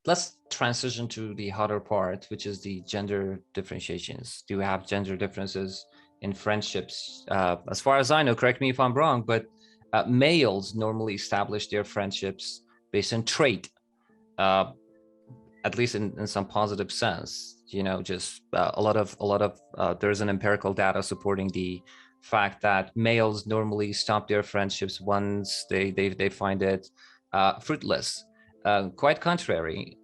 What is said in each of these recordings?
let's transition to the harder part, which is the gender differentiations. Do we have gender differences in friendships? As far as I know, correct me if I'm wrong, but males normally establish their friendships based on trait, uh, at least in some positive sense. Just a lot of there's an empirical data supporting the fact that males normally stop their friendships once they find it fruitless. Quite contrary,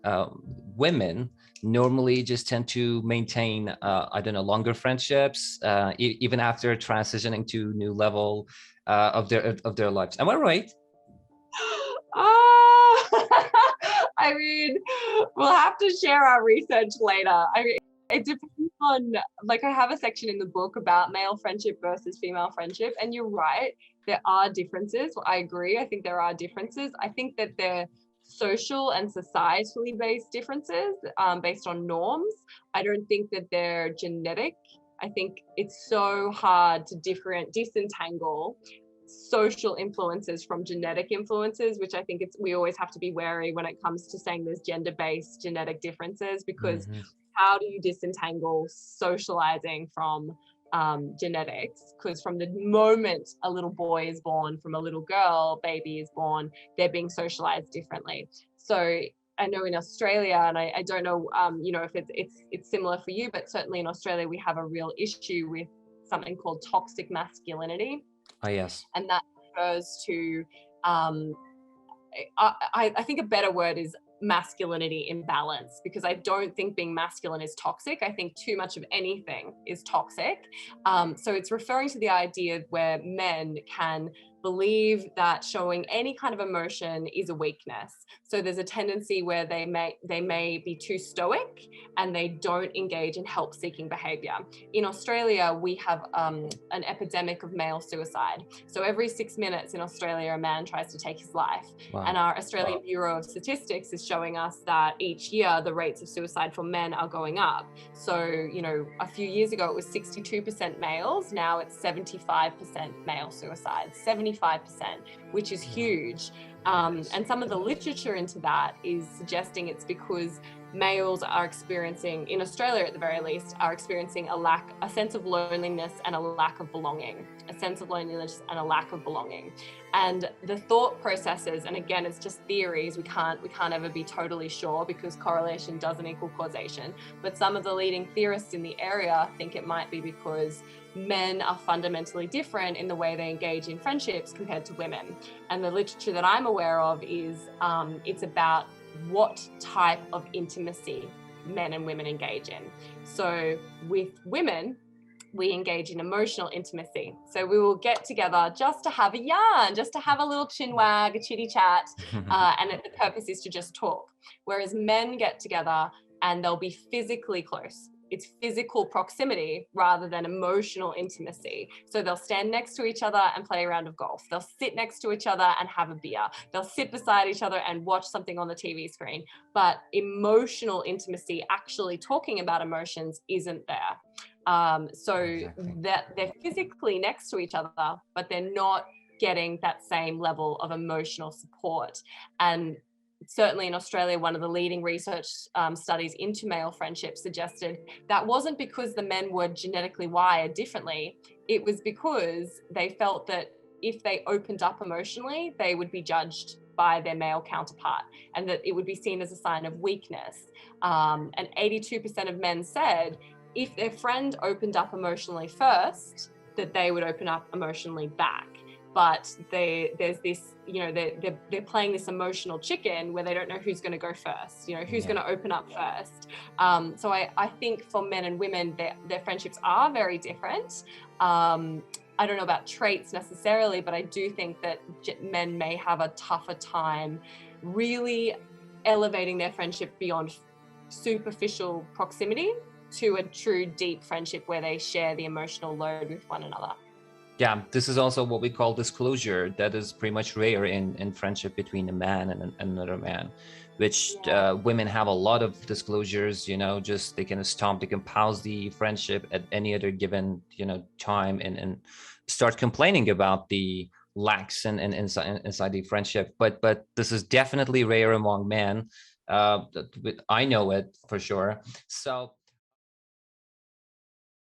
women normally just tend to maintain, I don't know, longer friendships, even after transitioning to new level of their lives. Am I right? I mean, we'll have to share our research later. I mean, it depends on, like, I have a section in the book about male friendship versus female friendship, and you're right, there are differences. I agree. I think there are differences. I think that they're social and societally based differences, based on norms. I don't think that they're genetic. I think it's so hard to disentangle social influences from genetic influences, which I think we always have to be wary when it comes to saying there's gender-based genetic differences, because how do you disentangle socializing from genetics? Because from the moment a little boy is born, from a little girl baby is born, they're being socialized differently. So I know in Australia, and I don't know, if it's similar for you, but certainly in Australia we have a real issue with something called toxic masculinity. Oh, yes. And that refers to, I think a better word is masculinity imbalance, because I don't think being masculine is toxic. I think too much of anything is toxic. So it's referring to the idea where men can believe that showing any kind of emotion is a weakness. So there's a tendency where they may be too stoic and they don't engage in help-seeking behavior. In Australia, we have an epidemic of male suicide. So every 6 minutes in Australia, a man tries to take his life. Wow. And our Australian Bureau of Statistics is showing us that each year the rates of suicide for men are going up. So, a few years ago it was 62% males. Now it's 75% male suicide, 75%, which is huge. And some of the literature into that is suggesting it's because males are experiencing, in Australia at the very least, are experiencing a sense of loneliness and a lack of belonging, And the thought processes, and again, it's just theories, we can't ever be totally sure because correlation doesn't equal causation. But some of the leading theorists in the area think it might be because men are fundamentally different in the way they engage in friendships compared to women. And the literature that I'm aware of is it's about what type of intimacy men and women engage in. So with women, we engage in emotional intimacy. So we will get together just to have a yarn, just to have a little chin wag, a chitty chat, and the purpose is to just talk. Whereas men get together and they'll be physically close. It's physical proximity rather than emotional intimacy. So they'll stand next to each other and play a round of golf. They'll sit next to each other and have a beer. They'll sit beside each other and watch something on the TV screen. But emotional intimacy, actually talking about emotions, isn't there. That they're physically next to each other, but they're not getting that same level of emotional support. And certainly in Australia, one of the leading research studies into male friendship suggested that wasn't because the men were genetically wired differently. It was because they felt that if they opened up emotionally, they would be judged by their male counterpart and that it would be seen as a sign of weakness. And 82% of men said if their friend opened up emotionally first, that they would open up emotionally back. But there's this, they're playing this emotional chicken where they don't know who's going to go first, who's going to open up first. So I think for men and women, their friendships are very different. I don't know about traits necessarily, but I do think that men may have a tougher time really elevating their friendship beyond superficial proximity to a true deep friendship where they share the emotional load with one another. Yeah, this is also what we call disclosure. That is pretty much rare in friendship between a man and another man, which women have a lot of disclosures, just they can pause the friendship at any other given, time and start complaining about the lacks inside the friendship. But this is definitely rare among men. I know it for sure. So